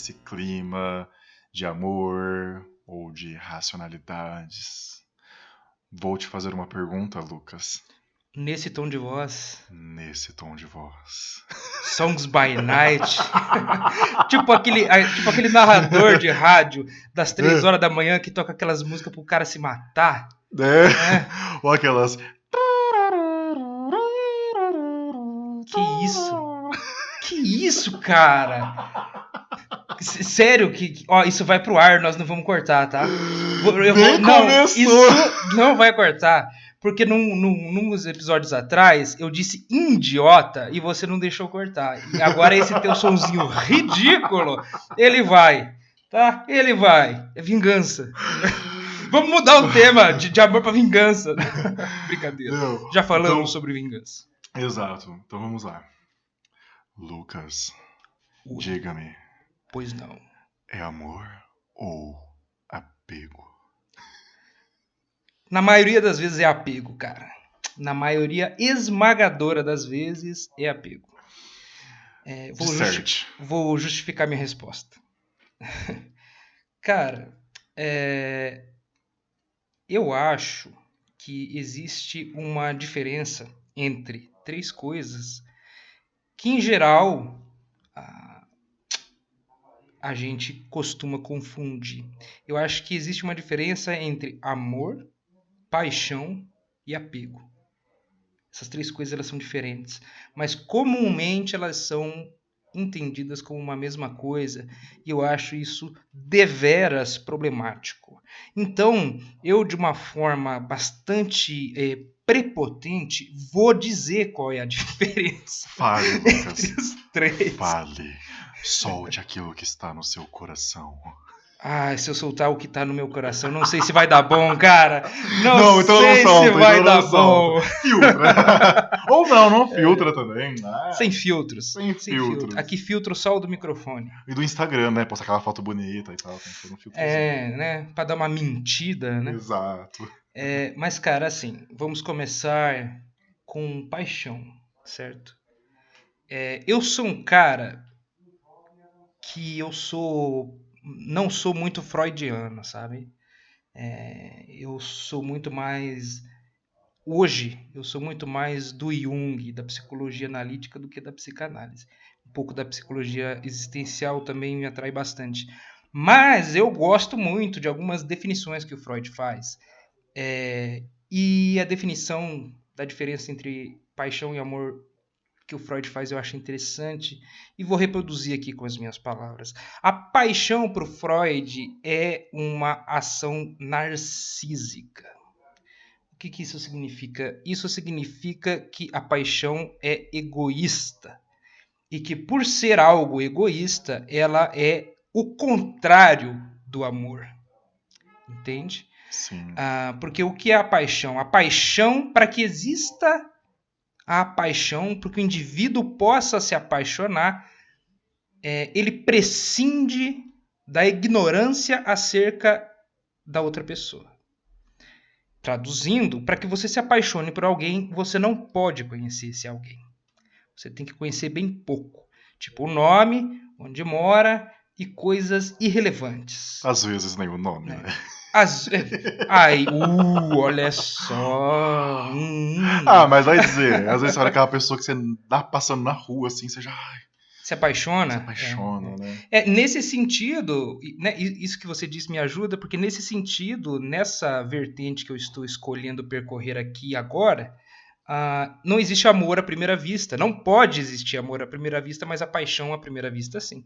nesse clima de amor ou de racionalidades. Vou te fazer uma pergunta, Lucas, Nesse tom de voz, nesse tom de voz. Songs by Night, tipo aquele narrador de rádio das 3 horas da manhã que toca aquelas músicas pro cara se matar, né? Ou aquelas. Que isso? Que isso, cara? Sério que ó, isso vai pro ar, nós não vamos cortar, tá? Nem Não, começou! isso não vai cortar. Porque nos episódios atrás eu disse idiota e você não deixou cortar. E agora esse teu sonzinho ridículo, ele vai, tá? Ele vai. É vingança. Vamos mudar o tema de amor pra vingança. Brincadeira. Não, Já falamos então, sobre vingança. exato. Então vamos lá. Lucas, Ui, diga-me, pois não. é amor ou apego? Na maioria das vezes é apego, cara. Na maioria esmagadora das vezes é apego. Disserte. Vou justificar minha resposta. Cara, eu acho que existe uma diferença entre 3 coisas que, em geral, a gente costuma confundir. Eu acho que existe uma diferença entre amor, paixão e apego. Essas 3 coisas elas são diferentes, mas comumente elas são entendidas como uma mesma coisa, e eu acho isso deveras problemático. Então, eu de uma forma bastante prepotente vou dizer qual é a diferença Fale, Lucas. entre os 3. Fale. Solte aquilo que está no seu coração. Ah, se eu soltar o que tá no meu coração, não sei se vai dar bom, cara. Não então sei não solta, se vai então dar não bom. solta. Filtra. Ou não filtra também. Ah, Sem filtros. Sem filtros. Aqui filtro só o do microfone. E do Instagram, né? Postar aquela foto bonita e tal. Tem que ter um filtrozinho. Né? Pra dar uma mentida, né? Exato. Mas, cara, assim, vamos começar com paixão, certo? Eu sou um cara que não sou muito freudiano, sabe? Eu sou muito mais... Hoje, eu sou muito mais do Jung, da psicologia analítica, do que da psicanálise. Um pouco da psicologia existencial também me atrai bastante. Mas eu gosto muito de algumas definições que o Freud faz. E a definição da diferença entre paixão e amor que o Freud faz eu acho interessante e vou reproduzir aqui com as minhas palavras. A paixão para o Freud é uma ação narcísica. O que isso significa? Isso significa que a paixão é egoísta e que por ser algo egoísta, ela é o contrário do amor. Entende? Sim. Porque o que é a paixão? A paixão, para que exista a paixão, para que o indivíduo possa se apaixonar, ele prescinde da ignorância acerca da outra pessoa. Traduzindo, para que você se apaixone por alguém, você não pode conhecer esse alguém. Você tem que conhecer bem pouco. Tipo o nome, onde mora e coisas irrelevantes. Às vezes nem o nome, né? Olha só. Mas vai dizer, às vezes você olha aquela pessoa que você tá passando na rua, assim, você já... Se apaixona? Se apaixona, né? Nesse sentido, né, isso que você disse me ajuda, porque nesse sentido, nessa vertente que eu estou escolhendo percorrer aqui agora, não existe amor à primeira vista. Não pode existir amor à primeira vista, mas a paixão à primeira vista, sim.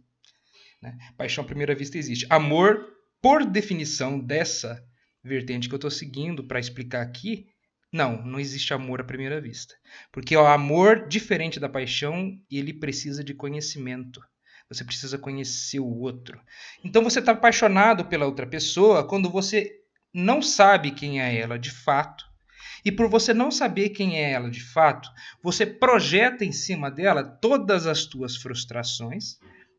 Né? Paixão à primeira vista existe. Amor, por definição dessa vertente que eu estou seguindo para explicar aqui, não existe amor à primeira vista. Porque o amor, diferente da paixão, ele precisa de conhecimento. Você precisa conhecer o outro. Então você está apaixonado pela outra pessoa quando você não sabe quem é ela de fato. E por você não saber quem é ela de fato, você projeta em cima dela todas as tuas frustrações,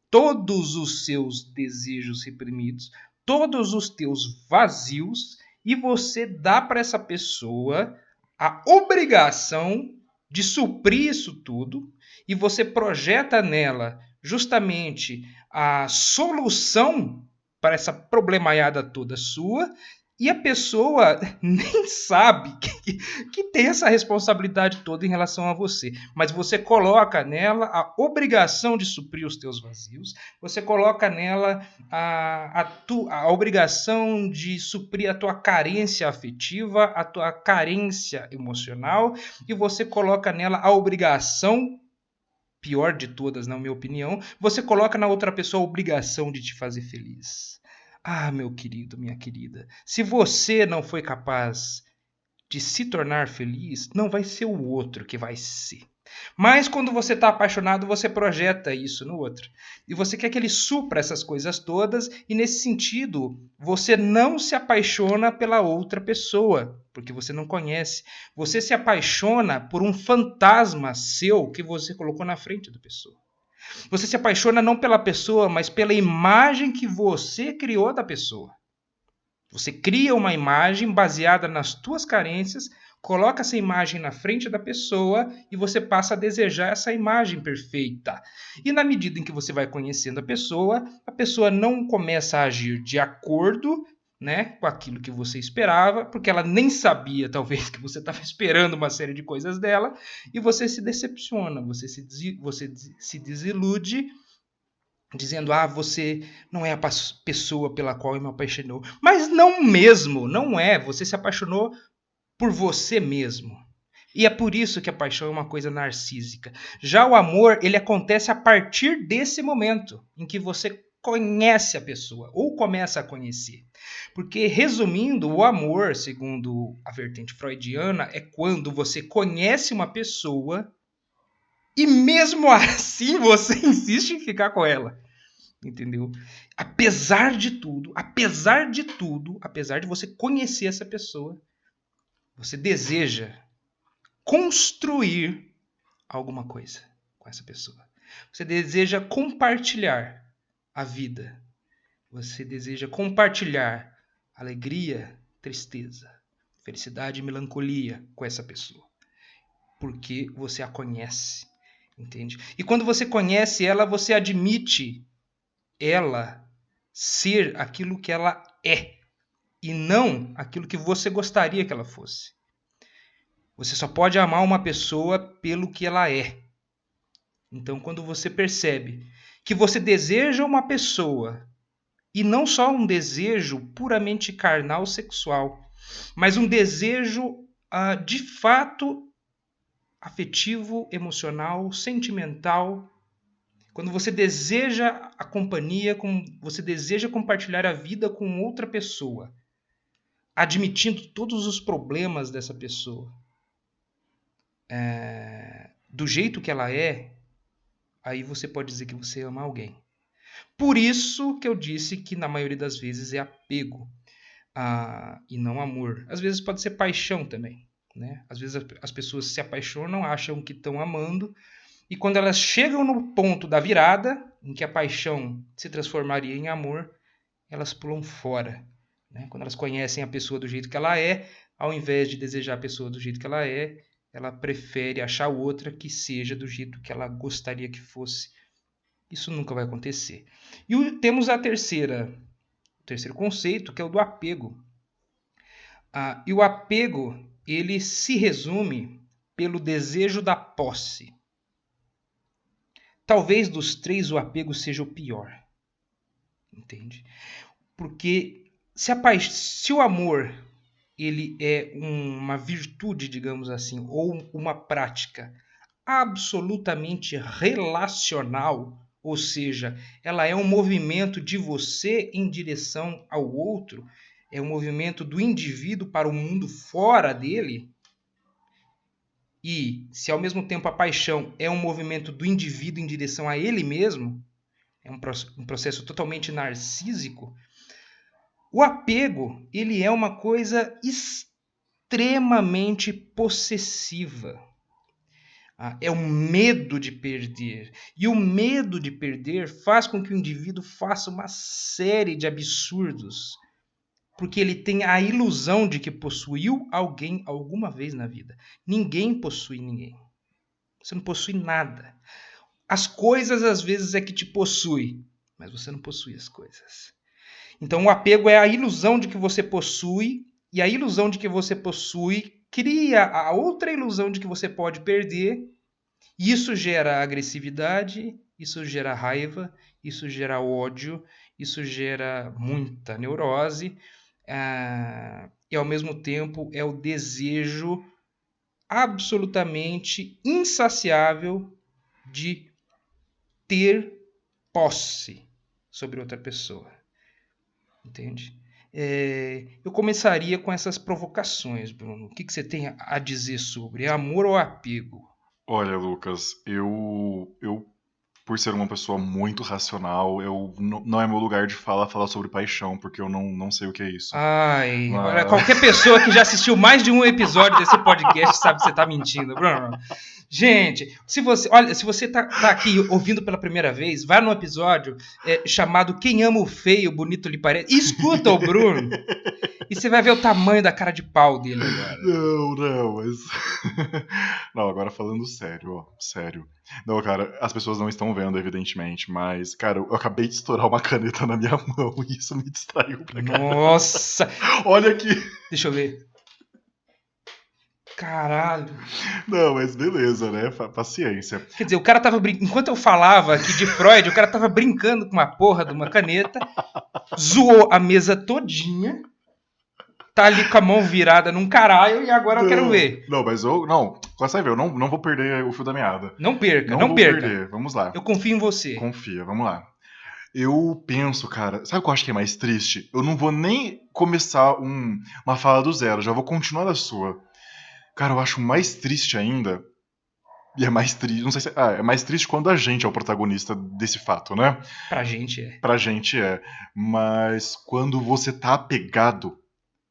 todos os seus desejos reprimidos, todos os teus vazios, e você dá para essa pessoa a obrigação de suprir isso tudo, e você projeta nela justamente a solução para essa problemaiada toda sua, e a pessoa nem sabe que tem essa responsabilidade toda em relação a você. Mas você coloca nela a obrigação de suprir os teus vazios, você coloca nela a obrigação de suprir a tua carência afetiva, a tua carência emocional, e você coloca nela a obrigação, pior de todas, na minha opinião, você coloca na outra pessoa a obrigação de te fazer feliz. Ah, meu querido, minha querida, se você não foi capaz de se tornar feliz, não vai ser o outro que vai ser. Mas quando você está apaixonado, você projeta isso no outro. E você quer que ele supra essas coisas todas, e nesse sentido, você não se apaixona pela outra pessoa, porque você não conhece. Você se apaixona por um fantasma seu que você colocou na frente da pessoa. Você se apaixona não pela pessoa, mas pela imagem que você criou da pessoa. Você cria uma imagem baseada nas tuas carências, coloca essa imagem na frente da pessoa e você passa a desejar essa imagem perfeita. E na medida em que você vai conhecendo a pessoa não começa a agir de acordo, né, com aquilo que você esperava, porque ela nem sabia, talvez, que você estava esperando uma série de coisas dela, e você se decepciona, você se desilude, dizendo, você não é a pessoa pela qual eu me apaixonou. Mas não mesmo, não é. Você se apaixonou por você mesmo. E é por isso que a paixão é uma coisa narcísica. Já o amor, ele acontece a partir desse momento em que você conhece a pessoa, ou começa a conhecer. Porque, resumindo, o amor, segundo a vertente freudiana, é quando você conhece uma pessoa e mesmo assim você insiste em ficar com ela. Entendeu? Apesar de tudo, apesar de você conhecer essa pessoa, você deseja construir alguma coisa com essa pessoa. Você deseja compartilhar a vida. Você deseja compartilhar alegria, tristeza, felicidade e melancolia com essa pessoa. Porque você a conhece, entende? E quando você conhece ela, você admite ela ser aquilo que ela é e não aquilo que você gostaria que ela fosse. Você só pode amar uma pessoa pelo que ela é. Então, quando você percebe que você deseja uma pessoa e não só um desejo puramente carnal sexual, mas um desejo de fato afetivo, emocional, sentimental. Quando você deseja a companhia, você deseja compartilhar a vida com outra pessoa, admitindo todos os problemas dessa pessoa, do jeito que ela é, aí você pode dizer que você ama alguém. Por isso que eu disse que na maioria das vezes é apego e não amor. Às vezes pode ser paixão também, né? Às vezes as pessoas se apaixonam, acham que estão amando, e quando elas chegam no ponto da virada, em que a paixão se transformaria em amor, elas pulam fora. Né? Quando elas conhecem a pessoa do jeito que ela é, ao invés de desejar a pessoa do jeito que ela prefere achar outra que seja do jeito que ela gostaria que fosse. Isso nunca vai acontecer. E temos o terceiro conceito, que é o do apego. E o apego, ele se resume pelo desejo da posse. Talvez dos três o apego seja o pior. Entende? Porque se o amor ele é uma virtude, digamos assim, ou uma prática absolutamente relacional, ou seja, ela é um movimento de você em direção ao outro, é um movimento do indivíduo para o mundo fora dele. E se ao mesmo tempo a paixão é um movimento do indivíduo em direção a ele mesmo, é um processo totalmente narcísico, o apego ele é uma coisa extremamente possessiva. É o medo de perder. E o medo de perder faz com que o indivíduo faça uma série de absurdos, porque ele tem a ilusão de que possuiu alguém alguma vez na vida. Ninguém possui ninguém. Você não possui nada. As coisas às vezes é que te possuem. mas você não possui as coisas. Então o apego é a ilusão de que você possui, e a ilusão de que você possui cria a outra ilusão de que você pode perder, e isso gera agressividade, isso gera raiva, isso gera ódio, isso gera muita neurose, e ao mesmo tempo é o desejo absolutamente insaciável de ter posse sobre outra pessoa. Entende? Eu começaria com essas provocações, Bruno. O que você tem a dizer sobre amor ou apego? Olha, Lucas, eu por ser uma pessoa muito racional, não é meu lugar de falar sobre paixão, porque eu não sei o que é isso. Ai, olha, Mas, qualquer pessoa que já assistiu mais de um episódio desse podcast sabe que você tá mentindo, Bruno. Gente, se você tá aqui ouvindo pela primeira vez, vai no episódio chamado Quem Ama o Feio, Bonito Lhe Parece, e escuta o Bruno. E você vai ver o tamanho da cara de pau dele agora. não, mas. Não, agora falando sério, ó, sério. Não, cara, as pessoas não estão vendo, evidentemente, mas, cara, eu acabei de estourar uma caneta na minha mão e isso me distraiu pra caramba. Nossa! Olha aqui! Deixa eu ver. Caralho. Não, mas beleza, né? Paciência. Quer dizer, o cara tava brincando. Enquanto eu falava aqui de Freud, o cara tava brincando com uma porra de uma caneta, zoou a mesa todinha, tá ali com a mão virada num caralho e agora eu quero ver. Não, mas eu. Não, você vai ver, eu não vou perder o fio da meada. Não perca, Não não vou perca. perder, vamos lá. Eu confio em você. Confia, vamos lá. Eu penso, cara, sabe o que eu acho que é mais triste? Eu não vou nem começar uma fala do zero, já vou continuar da sua. Cara, eu acho mais triste ainda. E é mais triste. Não sei se. É mais triste quando a gente é o protagonista desse fato, né? Pra gente é. Pra gente é. Mas quando você tá apegado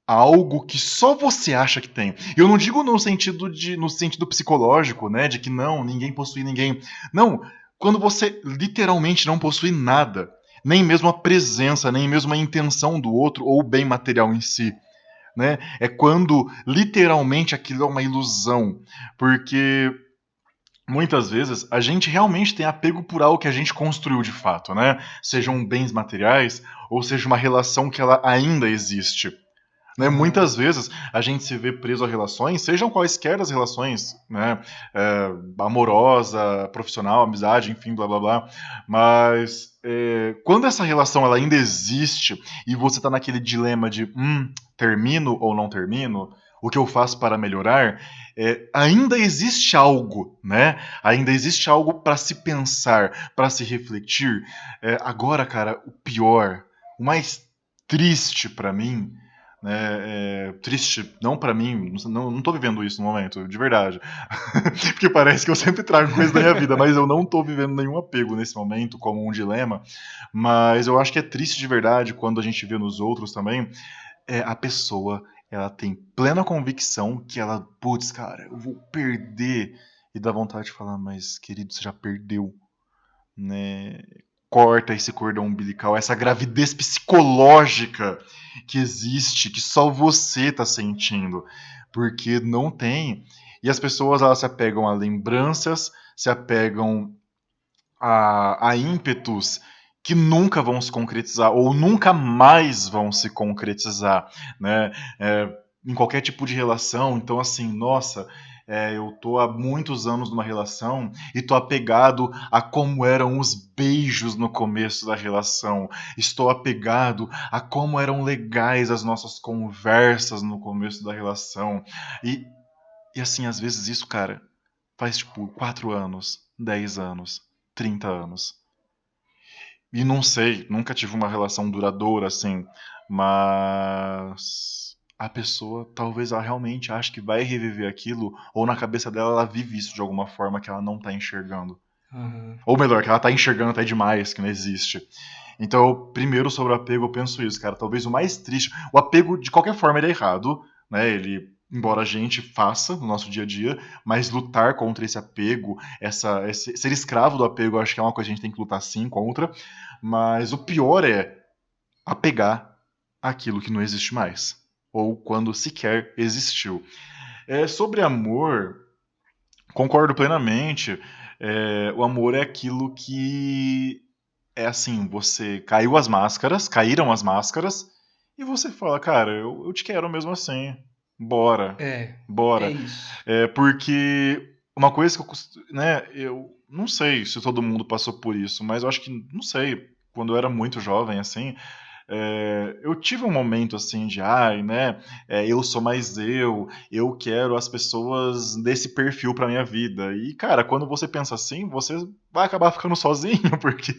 a algo que só você acha que tem. E eu não digo no sentido psicológico, né? De que não, ninguém possui ninguém. Não. Quando você literalmente não possui nada. Nem mesmo a presença, nem mesmo a intenção do outro ou o bem material em si. Né? É quando literalmente aquilo é uma ilusão. Porque muitas vezes a gente realmente tem apego por algo que a gente construiu de fato, né? Sejam bens materiais ou seja uma relação que ela ainda existe. Né? Muitas vezes a gente se vê preso a relações, sejam quaisquer as relações, né? Amorosa, profissional, amizade, enfim, blá blá blá. Mas quando essa relação ela ainda existe e você está naquele dilema de termino ou não termino, o que eu faço para melhorar, ainda existe algo, né? Ainda existe algo para se pensar, para se refletir. Agora, cara, o pior, o mais triste para mim, né, triste, não pra mim, não tô vivendo isso no momento, de verdade. Porque parece que eu sempre trago coisa da minha vida, mas eu não tô vivendo nenhum apego nesse momento como um dilema. Mas eu acho que é triste de verdade quando a gente vê nos outros também, a pessoa, ela tem plena convicção que ela, putz, cara, eu vou perder. E dá vontade de falar, mas querido, você já perdeu, né? Corta esse cordão umbilical, essa gravidez psicológica que existe, que só você está sentindo, porque não tem. E as pessoas elas se apegam a lembranças, se apegam a ímpetos que nunca vão se concretizar ou nunca mais vão se concretizar, né? Em qualquer tipo de relação. Então, assim, nossa, eu tô há muitos anos numa relação e tô apegado a como eram os beijos no começo da relação. Estou apegado a como eram legais as nossas conversas no começo da relação. E assim, às vezes isso, cara, faz tipo 4 anos, 10 anos, 30 anos. E não sei, nunca tive uma relação duradoura assim, mas a pessoa talvez ela realmente ache que vai reviver aquilo, ou na cabeça dela ela vive isso de alguma forma que ela não tá enxergando. Uhum. Ou melhor, que ela tá enxergando até demais, que não existe. Então, primeiro sobre o apego, eu penso isso, cara. Talvez o mais triste. O apego, de qualquer forma, ele é errado, né? Embora a gente faça no nosso dia a dia, mas lutar contra esse apego, ser escravo do apego, eu acho que é uma coisa que a gente tem que lutar sim contra. Mas o pior é apegar aquilo que não existe mais. Ou quando sequer existiu. Sobre amor, concordo plenamente. O amor é aquilo que é assim, você caíram as máscaras, e você fala, cara, eu te quero mesmo assim. Bora, É bora. isso. Porque uma coisa que né, eu não sei se todo mundo passou por isso, mas eu acho que, não sei, quando eu era muito jovem, assim, eu tive um momento assim de, ai, né, eu sou mais eu quero as pessoas desse perfil pra minha vida. E, cara, quando você pensa assim, você vai acabar ficando sozinho, porque,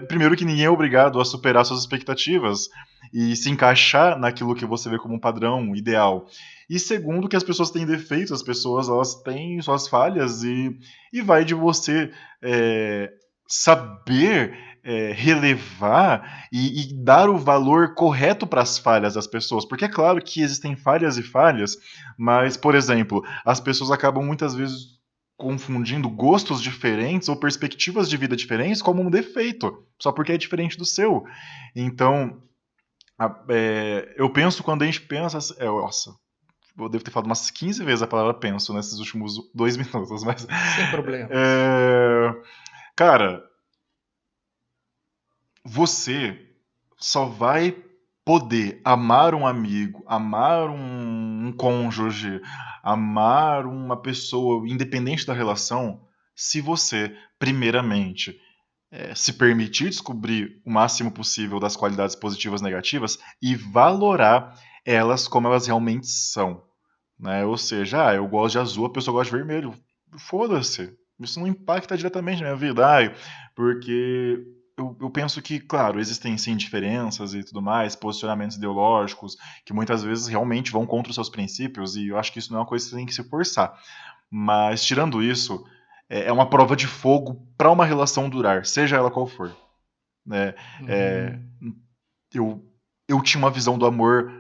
primeiro que ninguém é obrigado a superar suas expectativas e se encaixar naquilo que você vê como um padrão ideal. E segundo que as pessoas têm defeitos, as pessoas elas têm suas falhas e vai de você saber relevar e dar o valor correto para as falhas das pessoas. Porque é claro que existem falhas e falhas, mas, por exemplo, as pessoas acabam muitas vezes confundindo gostos diferentes ou perspectivas de vida diferentes como um defeito, só porque é diferente do seu. Então, eu penso quando a gente pensa. Nossa, eu devo ter falado umas 15 vezes a palavra penso nesses últimos 2 minutos, mas. Sem problemas. é, cara, você só vai poder amar um amigo, amar um cônjuge, amar uma pessoa, independente da relação, se você, primeiramente, se permitir descobrir o máximo possível das qualidades positivas e negativas e valorar elas como elas realmente são. Né? Ou seja, eu gosto de azul, a pessoa gosta de vermelho. Foda-se. Isso não impacta diretamente na minha vida. Ai, porque eu penso que, claro, existem sim diferenças e tudo mais, posicionamentos ideológicos que muitas vezes realmente vão contra os seus princípios, e eu acho que isso não é uma coisa que você tem que se forçar. Mas, tirando isso, é uma prova de fogo para uma relação durar, seja ela qual for. Né? É, Uhum. eu, eu tinha uma visão do amor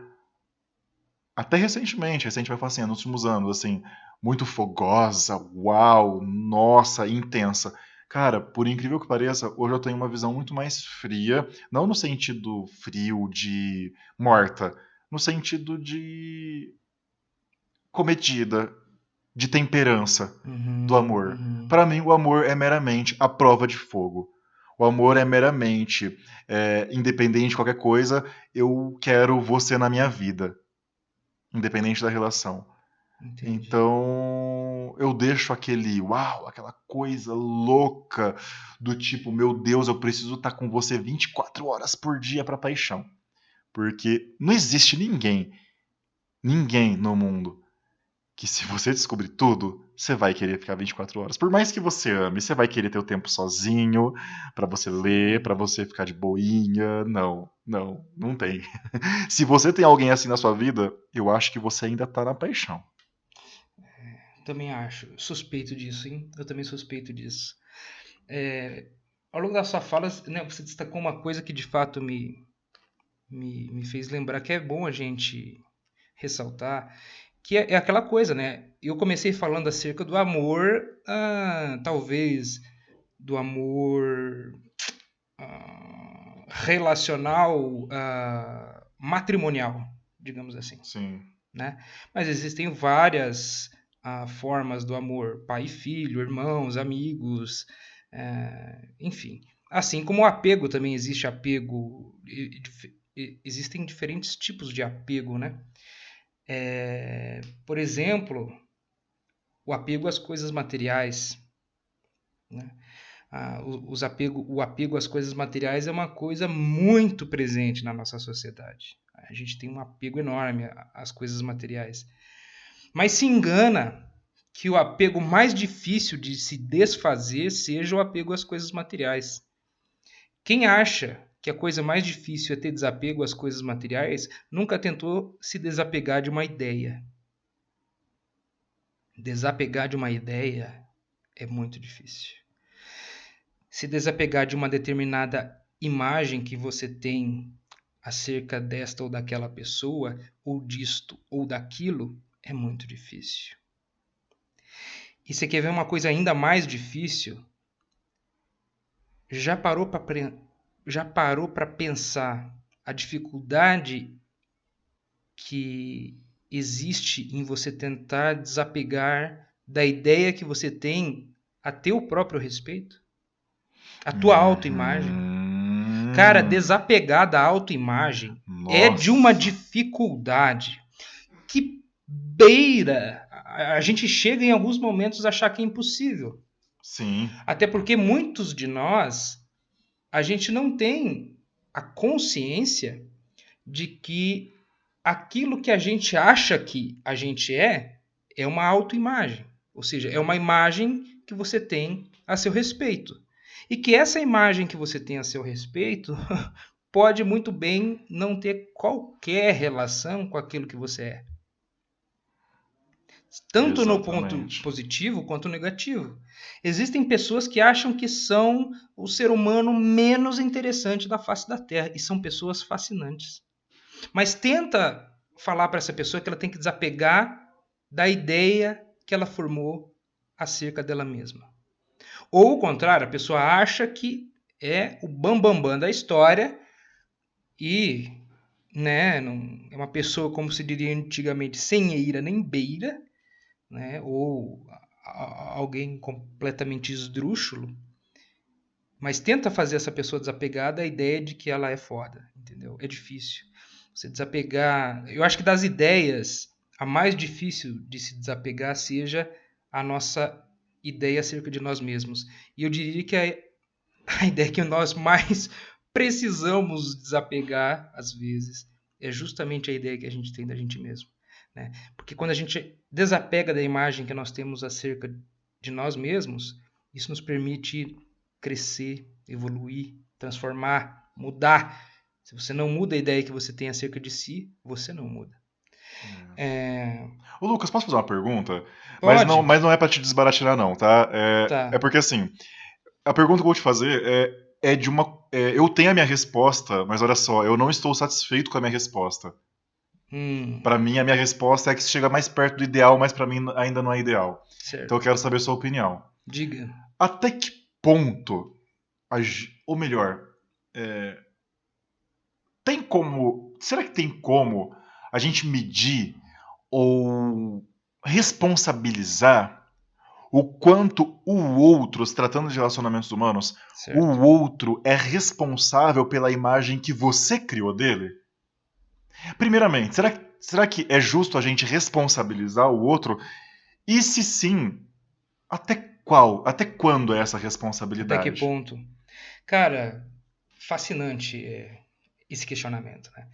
até recentemente vai falar assim, nos últimos anos, assim, muito fogosa, uau, nossa, intensa. Cara, por incrível que pareça, hoje eu tenho uma visão muito mais fria, não no sentido frio de morta, no sentido de comedida, de temperança do Uhum. amor. Uhum. Para mim, o amor é meramente a prova de fogo. O amor é meramente, independente de qualquer coisa, eu quero você na minha vida, independente da relação. Entendi. Então, eu deixo aquele uau, aquela coisa louca do tipo, meu Deus, eu preciso estar com você 24 horas por dia para paixão. Porque não existe ninguém no mundo que se você descobrir tudo, você vai querer ficar 24 horas. Por mais que você ame, você vai querer ter o tempo sozinho, para você ler, para Sim. você ficar de boinha. Não, não tem. Se você tem alguém assim na sua vida, eu acho que você ainda tá na paixão. Também acho. Suspeito disso, hein? Eu também suspeito disso. É, ao longo da sua fala, né, você destacou uma coisa que de fato me fez lembrar que é bom a gente ressaltar, que é aquela coisa, né? Eu comecei falando acerca do amor, talvez do amor relacional, matrimonial, digamos assim, Sim. né? Mas existem várias formas do amor, pai e filho, irmãos, amigos, enfim. Assim como o apego também existe apego, existem diferentes tipos de apego, né? Por exemplo, o apego às coisas materiais, né? O apego às coisas materiais é uma coisa muito presente na nossa sociedade. A gente tem um apego enorme às coisas materiais. Mas se engana que o apego mais difícil de se desfazer seja o apego às coisas materiais. Quem acha que a coisa mais difícil é ter desapego às coisas materiais nunca tentou se desapegar de uma ideia. Desapegar de uma ideia é muito difícil. Se desapegar de uma determinada imagem que você tem acerca desta ou daquela pessoa, ou disto ou daquilo, é muito difícil. E você quer ver uma coisa ainda mais difícil? Já parou para já parou para pensar a dificuldade que existe em você tentar desapegar da ideia que você tem a teu próprio respeito? A tua autoimagem. Cara, desapegar da autoimagem é de uma Nossa. dificuldade que beira. A gente chega em alguns momentos a achar que é impossível. Sim. Até porque muitos de nós, a gente não tem a consciência de que aquilo que a gente acha que a gente é uma autoimagem. Ou seja, é uma imagem que você tem a seu respeito. E que essa imagem que você tem a seu respeito pode muito bem não ter qualquer relação com aquilo que você é. Tanto no ponto Exatamente. positivo quanto negativo. Existem pessoas que acham que são o ser humano menos interessante da face da Terra. E são pessoas fascinantes. Mas tenta falar para essa pessoa que ela tem que desapegar da ideia que ela formou acerca dela mesma. Ou o contrário, a pessoa acha que é o bambambam bam, bam da história e né, não, é uma pessoa, como se diria antigamente, sem eira nem beira, né, ou alguém completamente esdrúxulo, mas tenta fazer essa pessoa desapegar da ideia de que ela é foda, entendeu? É difícil. Você desapegar. Eu acho que das ideias, a mais difícil de se desapegar seja a nossa ideia acerca de nós mesmos. E eu diria que a ideia que nós mais precisamos desapegar, às vezes, é justamente a ideia que a gente tem da gente mesmo. Né? Porque quando a gente desapega da imagem que nós temos acerca de nós mesmos, isso nos permite crescer, evoluir, transformar, mudar. Se você não muda a ideia que você tem acerca de si, você não muda. Ô, Lucas, posso fazer uma pergunta? Pode? Mas não é pra te desbaratinar, não, tá? É Tá. porque assim, a pergunta que eu vou te fazer é de uma. Eu tenho a minha resposta, mas olha só, eu não estou satisfeito com a minha resposta. Hum, Pra mim, a minha resposta é que chega mais perto do ideal, mas pra mim ainda não é ideal. Então eu certo. quero saber a sua opinião. Diga. Até que ponto, ou melhor, tem como. Será que tem como a gente medir ou responsabilizar o quanto o outro, se tratando de relacionamentos humanos, o Certo. outro é responsável pela imagem que você criou dele? Primeiramente, será que é justo a gente responsabilizar o outro? E se sim, até qual? Até quando é essa Até que responsabilidade? ponto? Cara, fascinante esse questionamento, né?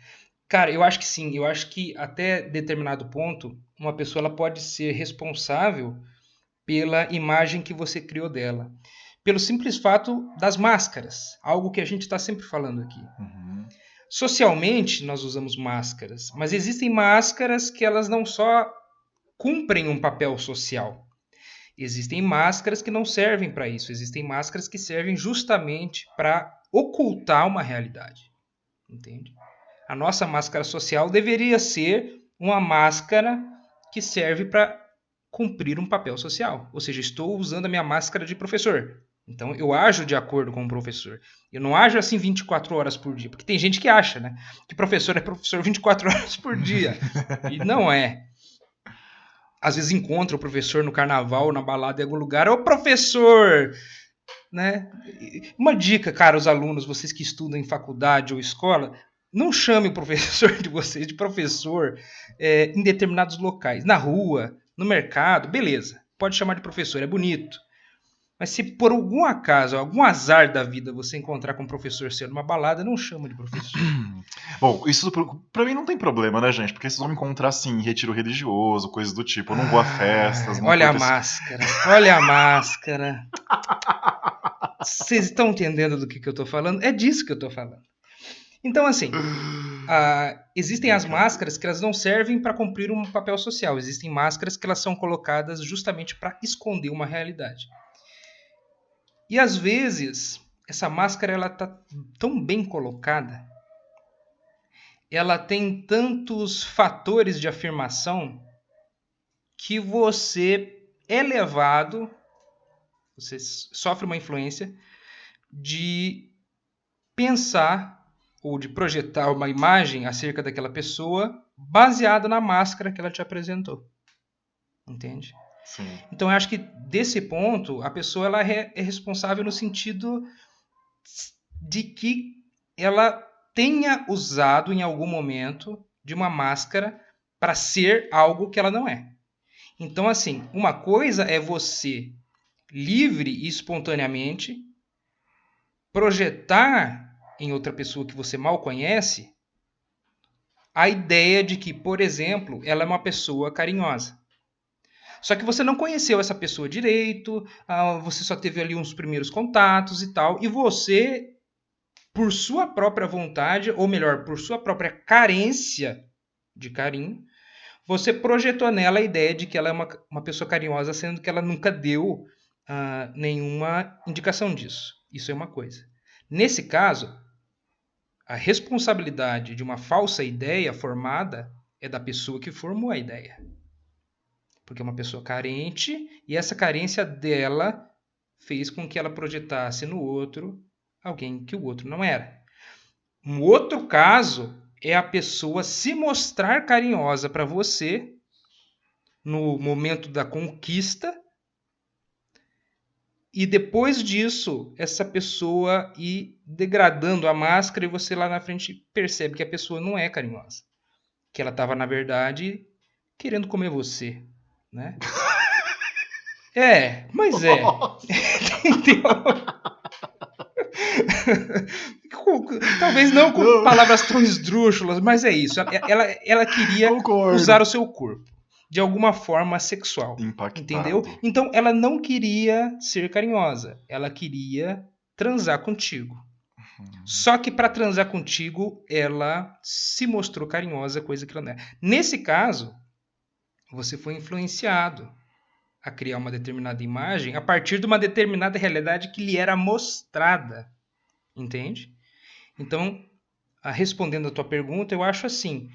Cara, eu acho que sim. Eu acho que até determinado ponto, uma pessoa ela pode ser responsável pela imagem que você criou dela. Pelo simples fato das máscaras, algo que a gente está sempre falando aqui. Uhum. Socialmente, nós usamos máscaras, mas existem máscaras que elas não só cumprem um papel social. Existem máscaras que não servem para isso. Existem máscaras que servem justamente para ocultar uma realidade. Entende? A nossa máscara social deveria ser uma máscara que serve para cumprir um papel social. Ou seja, estou usando a minha máscara de professor. Então eu ajo de acordo com o professor. Eu não ajo assim 24 horas por dia. Porque tem gente que acha, né? Que professor é professor 24 horas por dia. E não é. Às vezes encontra o professor no carnaval, na balada, em algum lugar. Ô professor! Né? Uma dica, caros alunos, vocês que estudam em faculdade ou escola, não chame o professor de vocês de professor em determinados locais. Na rua, no mercado, beleza. Pode chamar de professor, é bonito. Mas se por algum acaso, algum azar da vida você encontrar com um professor seu numa balada, não chama de professor. Bom, isso pra mim não tem problema, né, gente? Porque vocês vão me encontrar assim, em retiro religioso, coisas do tipo. Eu não vou a festas, Ah, não olha a curto esse. máscara, olha a máscara. Vocês estão entendendo do que eu estou falando? É disso que eu estou falando. Então, assim, existem as Brincadeira. máscaras que elas não servem para cumprir um papel social. Existem máscaras que elas são colocadas justamente para esconder uma realidade. E às vezes, essa máscara ela tá tão bem colocada, ela tem tantos fatores de afirmação que você é levado, você sofre uma influência de pensar ou de projetar uma imagem acerca daquela pessoa baseado na máscara que ela te apresentou. Entende? Sim. Então eu acho que desse ponto a pessoa ela é responsável no sentido de que ela tenha usado em algum momento de uma máscara para ser algo que ela não é. Então, assim, uma coisa é você, livre e espontaneamente, projetar em outra pessoa que você mal conhece a ideia de que, por exemplo, ela é uma pessoa carinhosa. Só que você não conheceu essa pessoa direito, você só teve ali uns primeiros contatos e tal, e você, por sua própria vontade, ou melhor, por sua própria carência de carinho, você projetou nela a ideia de que ela é uma pessoa carinhosa, sendo que ela nunca deu nenhuma indicação disso. Isso é uma coisa. Nesse caso, a responsabilidade de uma falsa ideia formada é da pessoa que formou a ideia. Porque é uma pessoa carente e essa carência dela fez com que ela projetasse no outro alguém que o outro não era. Um outro caso é a pessoa se mostrar carinhosa para você no momento da conquista e depois disso essa pessoa ir degradando a máscara e você lá na frente percebe que a pessoa não é carinhosa. Que ela estava, na verdade, querendo comer você, né? Mas é. Entendeu? Talvez não com palavras tão esdrúxulas, mas é isso. Ela queria usar o seu corpo de alguma forma sexual. Impactado. Entendeu? Então ela não queria ser carinhosa. Ela queria transar contigo. Só que para transar contigo, ela se mostrou carinhosa, coisa que ela não é. Nesse caso, você foi influenciado a criar uma determinada imagem a partir de uma determinada realidade que lhe era mostrada. Entende? Então, respondendo a tua pergunta, eu acho assim,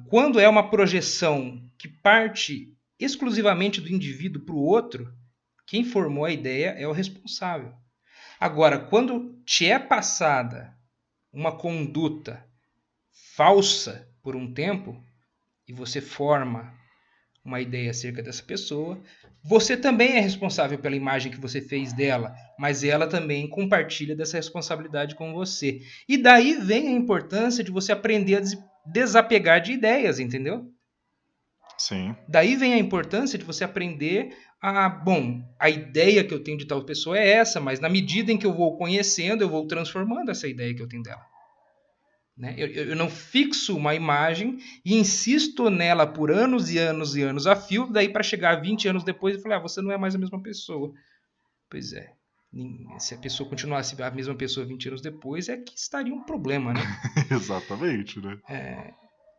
quando é uma projeção que parte exclusivamente do indivíduo para o outro, quem formou a ideia é o responsável. Agora, quando te é passada uma conduta falsa por um tempo, e você forma uma ideia acerca dessa pessoa, você também é responsável pela imagem que você fez dela, mas ela também compartilha dessa responsabilidade com você. E daí vem a importância de você aprender a desapegar de ideias, entendeu? Sim. Daí vem a importância de você aprender a ideia que eu tenho de tal pessoa é essa, mas na medida em que eu vou conhecendo, eu vou transformando essa ideia que eu tenho dela. Né? Eu não fixo uma imagem e insisto nela por anos e anos e anos a fio, daí para chegar 20 anos depois e falar, você não é mais a mesma pessoa. Pois é. Se a pessoa continuasse a mesma pessoa 20 anos depois, é que estaria um problema, né? Exatamente, né?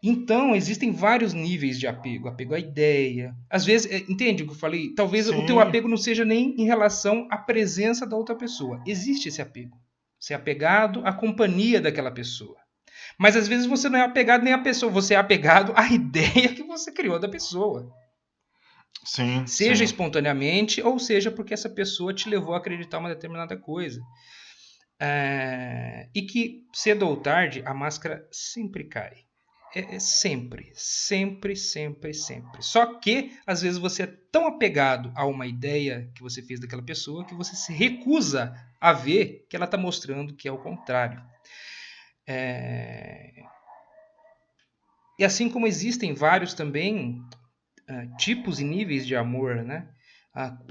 Então, existem vários níveis de apego. Apego à ideia. Às vezes, entende o que eu falei? Talvez o teu apego não seja nem em relação à presença da outra pessoa. Existe esse apego. Você é apegado à companhia daquela pessoa. Mas às vezes você não é apegado nem à pessoa, você é apegado à ideia que você criou da pessoa. Sim. Seja espontaneamente, ou seja porque essa pessoa te levou a acreditar uma determinada coisa. E que, cedo ou tarde, a máscara sempre cai. Sempre. Só que, às vezes, você é tão apegado a uma ideia que você fez daquela pessoa que você se recusa a ver que ela está mostrando que é o contrário. E assim como existem vários também tipos e níveis de amor, né?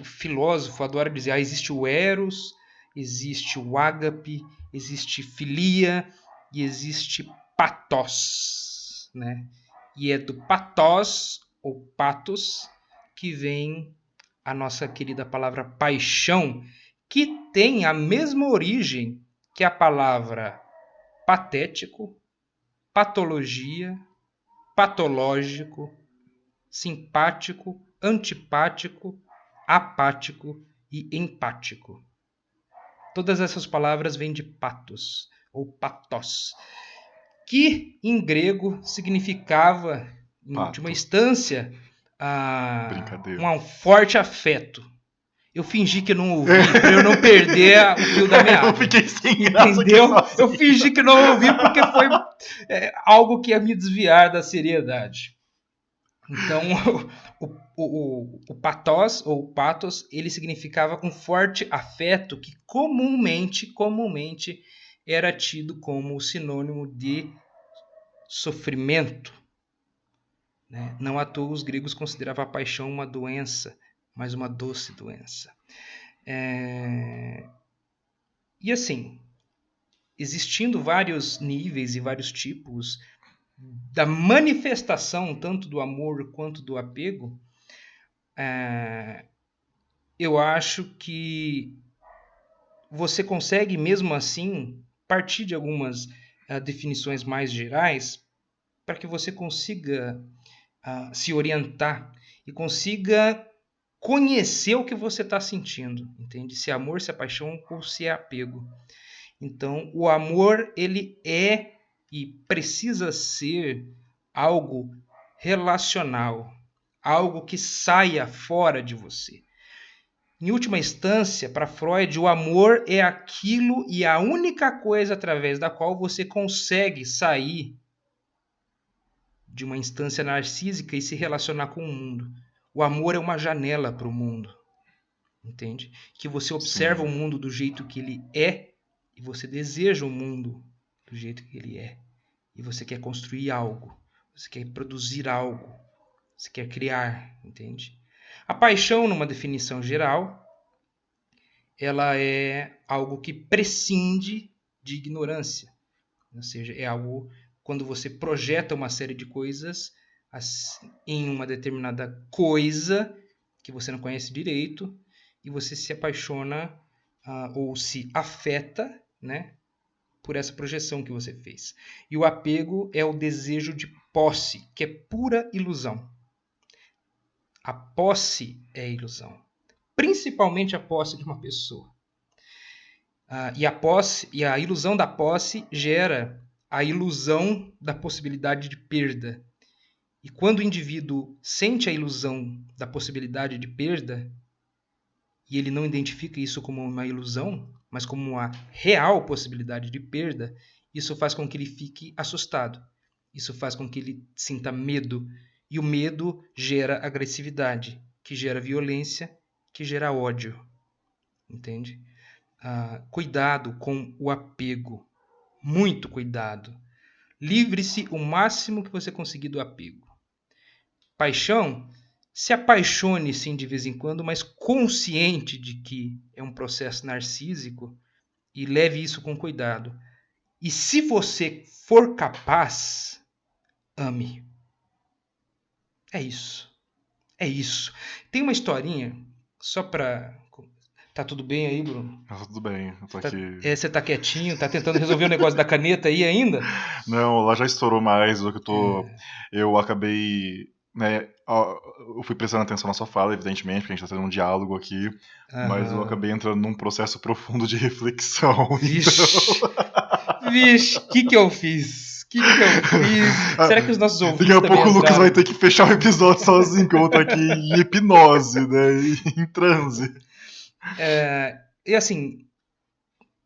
O filósofo adora dizer, existe o eros, existe o ágape, existe filia e existe pathos, né? E é do pathos ou pathos que vem a nossa querida palavra paixão, que tem a mesma origem que a palavra patético, patologia, patológico, simpático, antipático, apático e empático. Todas essas palavras vêm de pathos ou pathos, que em grego significava, em última instância, um forte afeto. Eu fingi que não ouvi, para eu não perder o fio da meada. Eu fiquei sem graça. Entendeu? Eu fingi que não ouvi porque foi algo que ia me desviar da seriedade. Então, o pathos, ou pathos, ele significava um forte afeto que comumente era tido como sinônimo de sofrimento, né? Não à toa os gregos consideravam a paixão uma doença, mas uma doce doença. E assim, existindo vários níveis e vários tipos da manifestação tanto do amor quanto do apego, eu acho que você consegue mesmo assim partir de algumas definições mais gerais para que você consiga se orientar e consiga conhecer o que você está sentindo, entende? Se é amor, se é paixão ou se é apego. Então, o amor, ele é e precisa ser algo relacional, algo que saia fora de você. Em última instância, para Freud, o amor é aquilo e a única coisa através da qual você consegue sair de uma instância narcísica e se relacionar com o mundo. O amor é uma janela para o mundo, entende? Que você observa o Sim. mundo do jeito que ele é e você deseja o mundo do jeito que ele é. E você quer construir algo, você quer produzir algo, você quer criar, entende? A paixão, numa definição geral, ela é algo que prescinde de ignorância. Ou seja, é algo quando você projeta uma série de coisas em uma determinada coisa que você não conhece direito e você se apaixona ou se afeta, né, por essa projeção que você fez. E o apego é o desejo de posse, que é pura ilusão. A posse é ilusão. Principalmente a posse de uma pessoa. E a ilusão da posse gera a ilusão da possibilidade de perda. E quando o indivíduo sente a ilusão da possibilidade de perda, e ele não identifica isso como uma ilusão, mas como uma real possibilidade de perda, isso faz com que ele fique assustado. Isso faz com que ele sinta medo. E o medo gera agressividade, que gera violência, que gera ódio. Entende? Cuidado com o apego. Muito cuidado. Livre-se o máximo que você conseguir do apego. Paixão, se apaixone sim de vez em quando, mas consciente de que é um processo narcísico e leve isso com cuidado. E se você for capaz, ame. É isso. É isso. Tem uma historinha, só pra. Tá tudo bem aí, Bruno? Mas tudo bem, eu tô aqui. Você tá quietinho, tá tentando resolver o negócio da caneta aí ainda? Não, lá já estourou mais do que eu tô. Eu acabei. Né, eu fui prestando atenção na sua fala, evidentemente, porque a gente tá tendo um diálogo aqui, mas eu Aham. acabei entrando num processo profundo de reflexão, Vixe, então. vixe, o que eu fiz? O que eu fiz? Será que os nossos Daqui ouvintes a também pouco o Lucas vai ter entraram? que fechar o episódio sozinho, que eu vou estar aqui em hipnose, né? Em transe. E assim,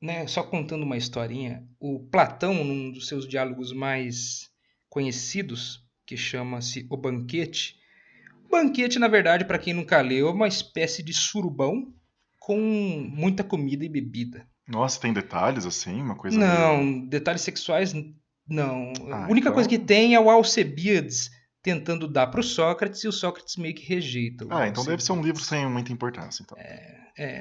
né, só contando uma historinha, o Platão, num dos seus diálogos mais conhecidos, que chama-se O Banquete. O banquete, na verdade, para quem nunca leu, é uma espécie de surubão com muita comida e bebida. Nossa, tem detalhes assim? Uma coisa meio. Não, detalhes sexuais, não. A Ah, única coisa que então. tem é o Alcebiades tentando dar para o Sócrates e o Sócrates meio que rejeita o Ah, então deve ser um livro Alcebiades. sem muita importância, então.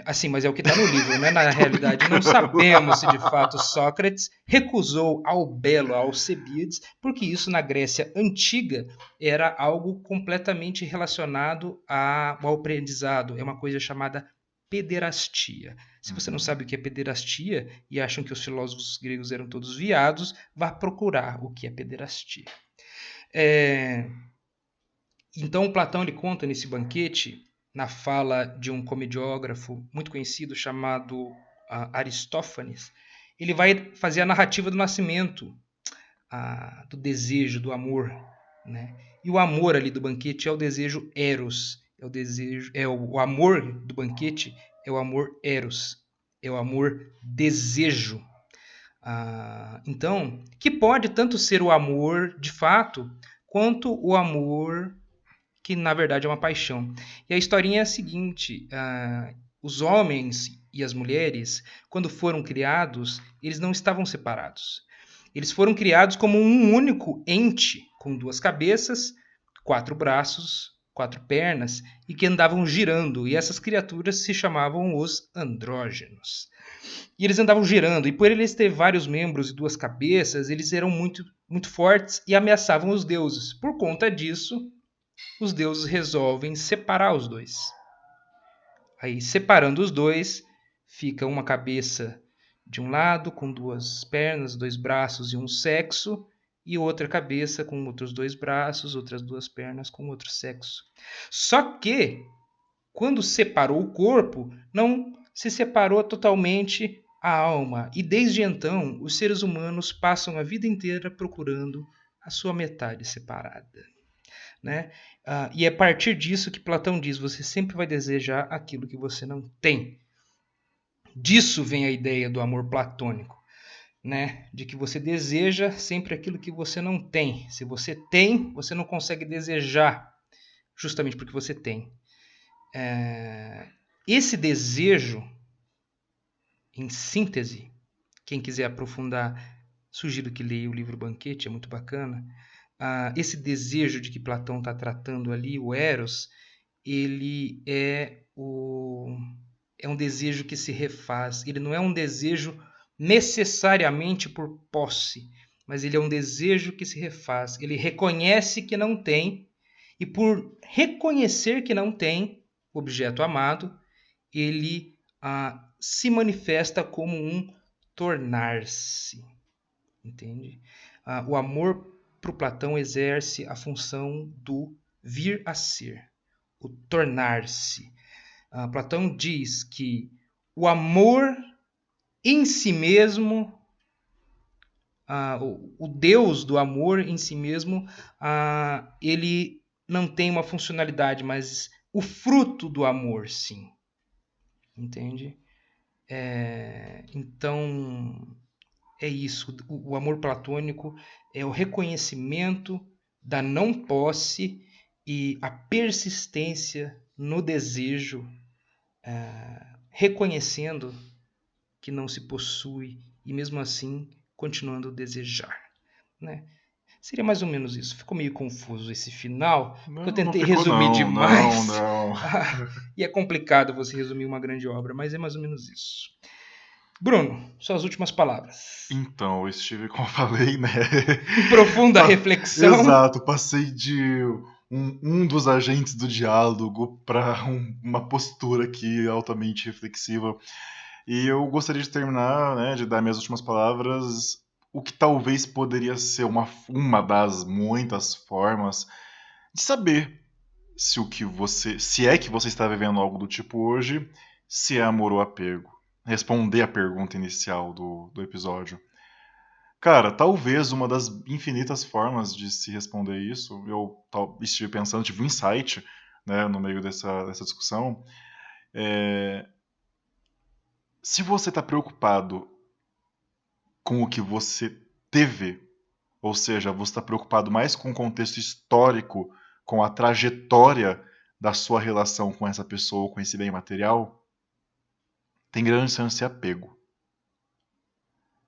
Assim, mas é o que está no livro, né? Na Tô realidade, não sabemos se de brincando. fato Sócrates recusou ao belo Alcebiades, porque isso na Grécia antiga era algo completamente relacionado ao aprendizado. É uma coisa chamada pederastia. Se você não Uhum. sabe o que é pederastia e acham que os filósofos gregos eram todos viados, vá procurar o que é pederastia. É, Então Platão ele conta nesse banquete, na fala de um comediógrafo muito conhecido chamado Aristófanes, ele vai fazer a narrativa do nascimento, do desejo, do amor, né? E o amor ali do banquete é o desejo eros, é o desejo, o amor do banquete é o amor eros, é o amor desejo. Então, que pode tanto ser o amor de fato, quanto o amor que na verdade é uma paixão. E a historinha é a seguinte: os homens e as mulheres, quando foram criados, eles não estavam separados. Eles foram criados como um único ente, com 2 cabeças, 4 braços, 4 pernas, e que andavam girando. E essas criaturas se chamavam os andrógenos. E eles andavam girando, e por eles ter vários membros e 2 cabeças, eles eram muito, muito fortes e ameaçavam os deuses. Por conta disso, os deuses resolvem separar os dois. Aí, separando os dois, fica uma cabeça de um lado, com 2 pernas, 2 braços e um sexo, e outra cabeça com outros 2 braços, outras 2 pernas com outro sexo. Só que, quando separou o corpo, não se separou totalmente a alma. E desde então, os seres humanos passam a vida inteira procurando a sua metade separada. Né? E é a partir disso que Platão diz: você sempre vai desejar aquilo que você não tem. Disso vem a ideia do amor platônico, né? De que você deseja sempre aquilo que você não tem. Se você tem, você não consegue desejar, justamente porque você tem. Esse desejo, em síntese, quem quiser aprofundar, sugiro que leia o livro Banquete, é muito bacana. Esse desejo de que Platão está tratando ali, o Eros, ele é um desejo que se refaz. Ele não é um desejo necessariamente por posse, mas ele é um desejo que se refaz. Ele reconhece que não tem, e por reconhecer que não tem o objeto amado, ele se manifesta como um tornar-se. Entende? O amor para o Platão exerce a função do vir a ser, o tornar-se. Platão diz que o amor em si mesmo, o Deus do amor em si mesmo, ele não tem uma funcionalidade, mas o fruto do amor, sim. Entende? Então, é isso. O amor platônico é o reconhecimento da não posse e a persistência no desejo, reconhecendo que não se possui e mesmo assim continuando a desejar, né? Seria mais ou menos isso. Ficou meio confuso esse final, porque eu tentei resumir demais. Não. E é complicado você resumir uma grande obra, mas é mais ou menos isso. Bruno, suas últimas palavras. Então, eu estive, como eu falei, né? Em profunda reflexão. Exato, passei de um dos agentes do diálogo para uma postura aqui altamente reflexiva. E eu gostaria de terminar, né, de dar minhas últimas palavras, o que talvez poderia ser uma das muitas formas de saber se é que você está vivendo algo do tipo hoje, se é amor ou apego. Responder a pergunta inicial do episódio. Cara, talvez uma das infinitas formas de se responder isso, eu estive pensando, tive um insight, né, no meio dessa discussão. Se você está preocupado com o que você teve, ou seja, você está preocupado mais com o contexto histórico, com a trajetória da sua relação com essa pessoa, com esse bem material, tem grande chance de apego.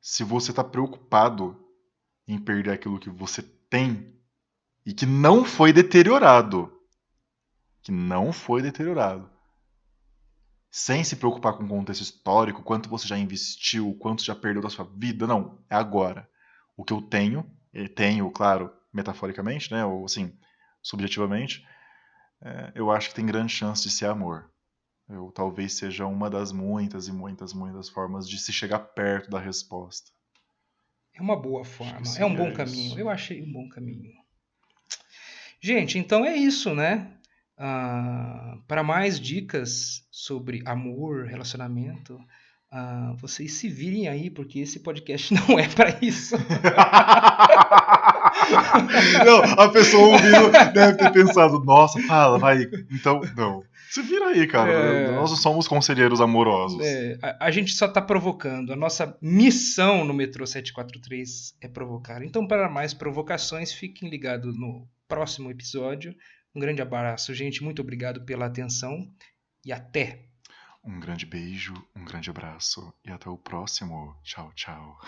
Se você está preocupado em perder aquilo que você tem e que não foi deteriorado, sem se preocupar com o contexto histórico, quanto você já investiu, quanto já perdeu da sua vida, não, é agora. O que eu tenho, claro, metaforicamente, né, ou assim, subjetivamente, eu acho que tem grande chance de ser amor. Talvez seja uma das muitas e muitas, muitas formas de se chegar perto da resposta. É uma boa forma, é um bom caminho. Eu achei um bom caminho. Gente, então é isso, né? Para mais dicas sobre amor, relacionamento, vocês se virem aí, porque esse podcast não é para isso. Não, a pessoa ouvindo deve ter pensado, nossa, fala, vai. Então, não. Se vira aí, cara. Nós não somos conselheiros amorosos. A gente só está provocando. A nossa missão no Metrô 743 é provocar. Então, para mais provocações, fiquem ligados no próximo episódio, Um grande abraço, gente. Muito obrigado pela atenção e até! Um grande beijo, um grande abraço e até o próximo. Tchau, tchau.